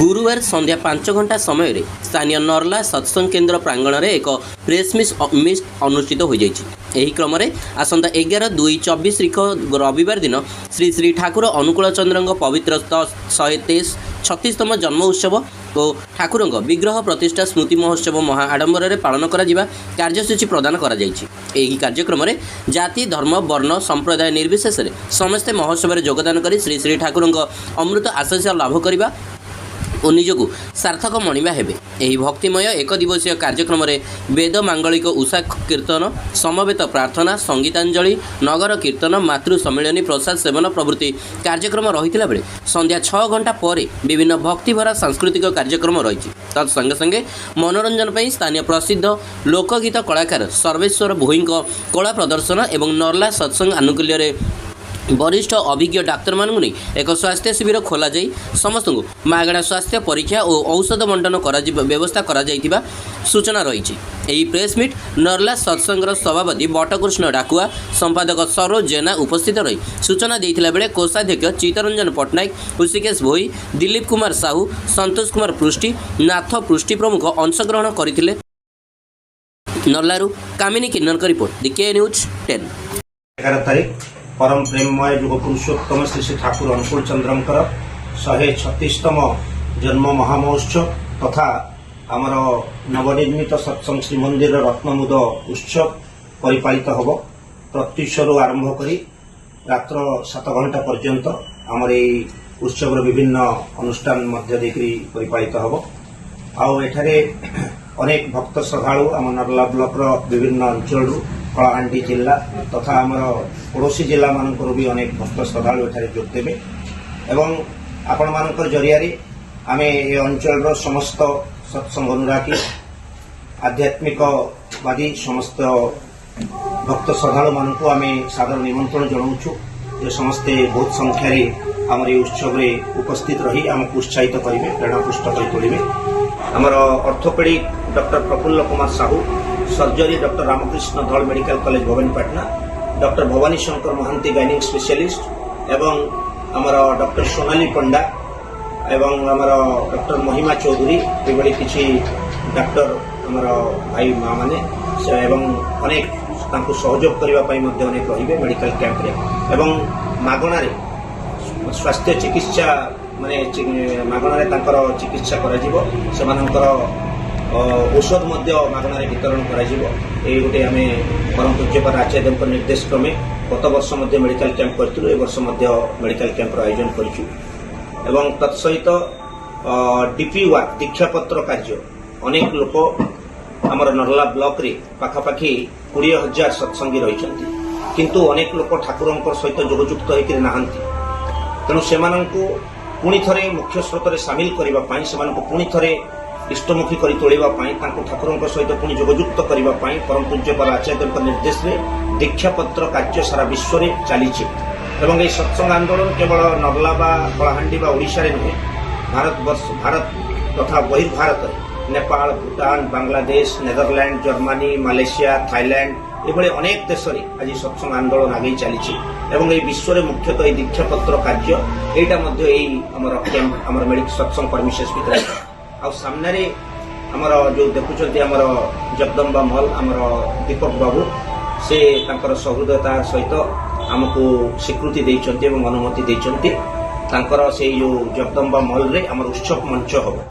गुरुवार संध्या 5 घंटा समय स्थानीय नर्ला सत्संग केन्द्र प्रांगण में एक प्रेस मिट अनुष्ठित हो जाएगी। क्रम में आसंता 11/2/24 रविवार दिन श्री श्री ठाकुर अनुकूल चंद्र पवित्र 136तम जन्म उत्सव और ठाकुर विग्रह प्रतिष्ठा स्मृति महोत्सव महा आडंबर में पालन कार्यसूची प्रदान कार्यक्रम में जाति धर्म वर्ण संप्रदाय निर्विशेष समस्ते महोत्सव में योगदान कर श्री श्री ठाकुर अमृत आशीष लाभ करने और निजक सार्थक मणिबा हेबे। एही भक्तिमय एक दिवसीय कार्यक्रम में वेद मांगलिक उषा कीर्तन समवेत प्रार्थना संगीतांजलि नगर कीर्तन मातृ सम्मिलनी प्रसाद सेवन प्रभृति कार्यक्रम रही बेले संध्या 6 घंटा पर विभिन्न भक्तिभरा सांस्कृतिक कार्यक्रम रही। तत्संगे संगे मनोरंजन पर स्थानीय प्रसिद्ध लोकगीत कलाकार सर्वेश्वर भोई कला प्रदर्शन और नर्ला सत्संग आनुकूल्य वरिष्ठ अभिज्ञ डाक्तर मानू नहीं एक स्वास्थ्य शिविर खोल समस्त मागणा स्वास्थ्य परीक्षा और औषध बंटन व्यवस्था करा सूचना रही। प्रेस मिट नर्ला सत्संगर सभापति बटकृष्ण डाकुआ संपादक सरोज जेना उपस्थित रही सूचना देता बेले कोषाध्यक्ष चित्तरंजन पट्टनायक ऋषिकेश भोई दिलीप कुमार साहू संतोष कुमार पृष्टि नाथ पृष्टि प्रमुख अंशग्रहण करते। नर्लारू कामिनी किन्नर का रिपोर्ट DK News 10। 11 तारीख परम प्रेममय युग पुरुषोत्तम श्री श्री ठाकुर अनुकूल चंद्रंकर 136तम जन्म महामहोत्सव तथा आमर नवनिर्मित सत्संग श्रीमंदिर रत्नमुद उत्सव परिपालित होब। प्रत्युषरू आरंभ करी रात्र 7 घंटा पर्यंत आमर ये उत्सव विभिन्न अनुष्ठान मध्य देखि परिपालित होब। आउ एठारे अनेक भक्त श्रद्धालु आम नर्ला ब्लॉक विभिन्न अंचल कलाहांडी जिला तथा आमर पड़ोसी जिला मानकर भी अनेक भक्त श्रद्धालु एठारे जोग देबे एवं आपण मानकर जरिया आम ए अंचल समस्त सत्संग अनुरागी आध्यात्मिकवादी समस्त भक्त श्रद्धालु मानक आम सादर निमंत्रण जनाऊँ जे समस्ते बहुत संख्यार आमर ये उत्सव उपस्थित रही आमको उत्साहित करेंगे प्रेरणापुष्ट कर तोड़े। आमर orthopedic doctor Prafulla Kumar Sahu surgery doctor Ramakrishna Dhar medical college Bhawanipatna doctor Bhawani Shankar Mohanty gynaec specialist एवं आमर डॉक्टर सोनाली पंडा एवं आमर डॉक्टर महिमा चौधरी ये किसी डॉक्टर आमर भाई माँ मैंने एवं अनेक सहयोग करने अनेक रही मेडिकल कैंप्रे एवं मागणार स्वास्थ्य चिकित्सा माने मागणार चिकित्सा कर औषध मागणार वितरण कर गोटे आम परम पूज्यपाद आचार्य निर्देश क्रमे गत वर्ष मेडिकल कैंप करूँ ए वर्ष मेडिकल कैंप आयोजन करूँ तत्सहित डीपी वर्क दीक्षापत्र कार्य अनेक लोक आमर नर्ला ब्लॉक रे पाखापाखि 20,000 सत्संगी रही किंतु अनेक लोक ठाकुर सहित जोगयुक्त होकर नहांती तेणु से पुणी थे मुख्य स्रोत में सामिल करने से पुणी थे इष्टमुखी कर तोड़ापी ठाकुर सहित पुणी जोगयुक्त करने परम पूज्यपाद आचार्य निर्देश में दीक्षापत्र कार्य सारा विश्व में चली एवं सत्संग आंदोलन केवल नर्ला कलाहांडी ओडिशा नुहे भारत तथा बहिर्भारत Nepal Bhutan Bangladesh Netherland Germany Malaysia Thailand ये अनेक देश में आज सत्संग आंदोलन आगे चली विश्व में मुख्यतः दीक्षापत्र कार्य यहाँ मेडिकल सत्संग परमिशेष भितर आ सामने आमर जो देखुं आमर जगदम्बा मल आमर दीपक बाबू से सहृदयता सहित आमको स्वीकृति देते अनुमति देते से जो जगदम्बा मल रे आमर उत्सव मंच हम।